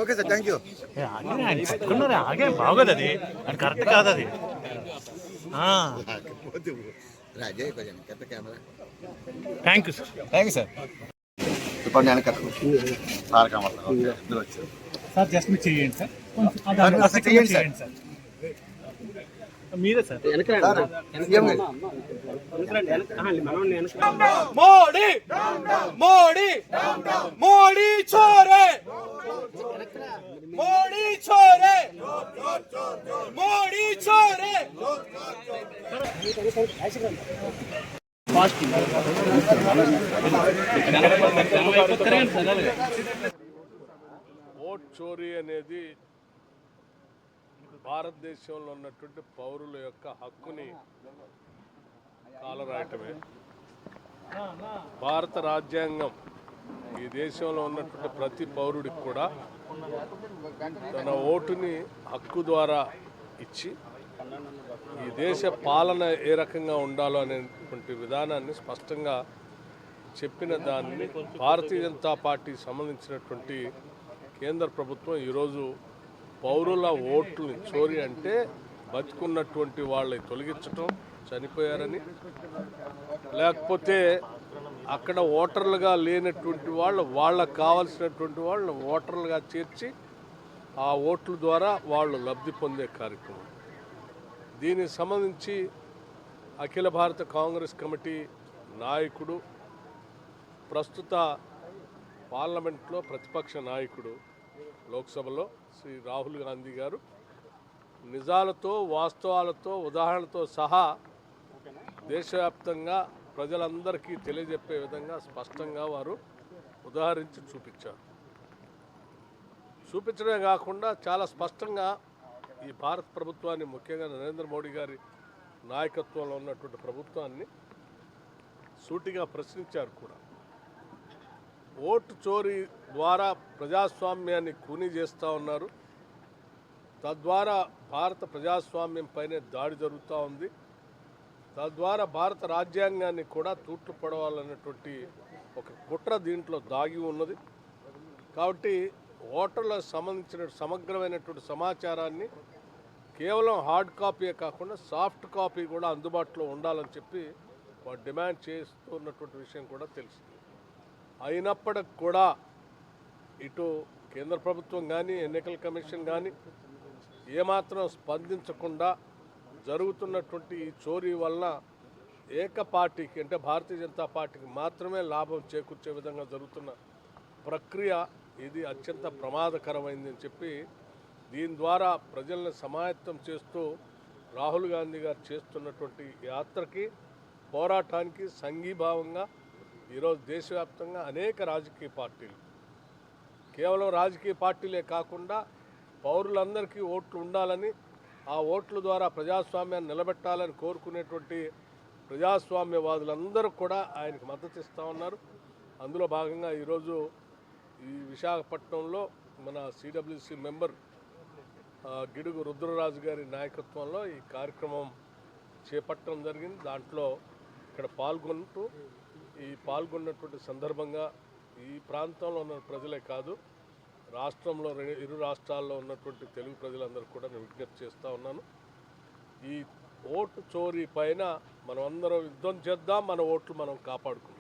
Okay sir, thank you. ఆగే బాగోదు, అది అది కరెక్ట్ కాదు అది. Thank you sir. Thank you sir. ఇప్పుడు నేను సార్ జస్ట్ మీరు చేయండి సార్, చేయండి సార్. మీరే సార్. మోడీ మోడీ మోడీ చోరే మోడీ చోరే మోడీ చోరే. ఓట్ చోరీ అనేది భారతదేశంలో ఉన్నటువంటి పౌరుల యొక్క హక్కుని కాలరాయటమే. భారత రాజ్యాంగం ఈ దేశంలో ఉన్నటువంటి ప్రతి పౌరుడికి కూడా తన ఓటుని హక్కు ద్వారా ఇచ్చి ఈ దేశ పాలన ఏ రకంగా ఉండాలో అనేటువంటి విధానాన్ని స్పష్టంగా చెప్పిన దాన్ని భారతీయ జనతా పార్టీకి సంబంధించినటువంటి కేంద్ర ప్రభుత్వం ఈరోజు పౌరుల ఓట్లని చోరీ అంటే బతుకున్నటువంటి వాళ్ళని తొలగించటం, చనిపోయారని, లేకపోతే అక్కడ ఓటర్లుగా లేనటువంటి వాళ్ళకు కావాల్సినటువంటి వాళ్ళని ఓటర్లుగా చేర్చి ఆ ఓట్ల ద్వారా వాళ్ళు లబ్ధి పొందే కార్యక్రమం. దీనికి సంబంధించి అఖిల భారత కాంగ్రెస్ కమిటీ నాయకుడు, ప్రస్తుత పార్లమెంట్లో ప్రతిపక్ష నాయకుడు లోక్సభలో శ్రీ రాహుల్ గాంధీ గారు నిజాలతో, వాస్తవాలతో, ఉదాహరణలతో సహా దేశవ్యాప్తంగా ప్రజలందరికీ తెలియజెప్పే విధంగా స్పష్టంగా వారు ఉదాహరించి చూపించడమే కాకుండా చాలా స్పష్టంగా ఈ భారత ప్రభుత్వాన్ని, ముఖ్యంగా నరేంద్ర మోడీ గారి నాయకత్వంలో ఉన్నటువంటి ప్రభుత్వాన్ని సూటిగా ప్రశ్నించారు కూడా. ఓటు చోరీ ద్వారా ప్రజాస్వామ్యాన్ని కూనీ చేస్తూ ఉన్నారు, తద్వారా భారత ప్రజాస్వామ్యం పైనే దాడి జరుగుతూ ఉంది, తద్వారా భారత రాజ్యాంగాన్ని కూడా తూట్లు పడవాలన్నటువంటి ఒక కుట్ర దీంట్లో దాగి ఉన్నది. కాబట్టి ఓటర్లకు సంబంధించిన సమగ్రమైనటువంటి సమాచారాన్ని కేవలం హార్డ్ కాపీయే కాకుండా సాఫ్ట్ కాపీ కూడా అందుబాటులో ఉండాలని చెప్పి వారు డిమాండ్ చేస్తున్నటువంటి విషయం కూడా తెలిసింది. అయినప్పటికి కూడా ఇటు కేంద్ర ప్రభుత్వం కానీ, ఎన్నికల కమిషన్ కానీ ఏమాత్రం స్పందించకుండా జరుగుతున్నటువంటి ఈ చోరీ వలన ఏక పార్టీకి, అంటే భారతీయ జనతా పార్టీకి మాత్రమే లాభం చేకూర్చే విధంగా జరుగుతున్న ప్రక్రియ ఇది అత్యంత ప్రమాదకరమైందని చెప్పి, దీని ద్వారా ప్రజలను సమాయత్తం చేస్తూ రాహుల్ గాంధీ గారు చేస్తున్నటువంటి యాత్రకి, పోరాటానికి సంఘీభావంగా ఈరోజు దేశవ్యాప్తంగా అనేక రాజకీయ పార్టీలు, కేవలం రాజకీయ పార్టీలే కాకుండా పౌరులందరికీ ఓట్లు ఉండాలని, ఆ ఓట్ల ద్వారా ప్రజాస్వామ్యాన్ని నిలబెట్టాలని కోరుకునేటువంటి ప్రజాస్వామ్యవాదులందరూ కూడా ఆయనకు మద్దతు ఇస్తూ ఉన్నారు. అందులో భాగంగా ఈరోజు ఈ విశాఖపట్నంలో మన సిడబ్ల్యూసి మెంబర్ గిడుగు రుద్రరాజు గారి నాయకత్వంలో ఈ కార్యక్రమం చేపట్టడం జరిగింది. దాంట్లో ఇక్కడ పాల్గొన్నటువంటి సందర్భంగా ఈ ప్రాంతంలో ఉన్న ప్రజలే కాదు, రాష్ట్రంలో ఇరు రాష్ట్రాల్లో ఉన్నటువంటి తెలుగు ప్రజలందరూ కూడా నేను విజ్ఞప్తి చేస్తూ ఉన్నాను. ఈ ఓటు చోరీ పైన మనం అందరం యుద్ధం చేద్దాం, మన ఓట్లు మనం కాపాడుకుందాం.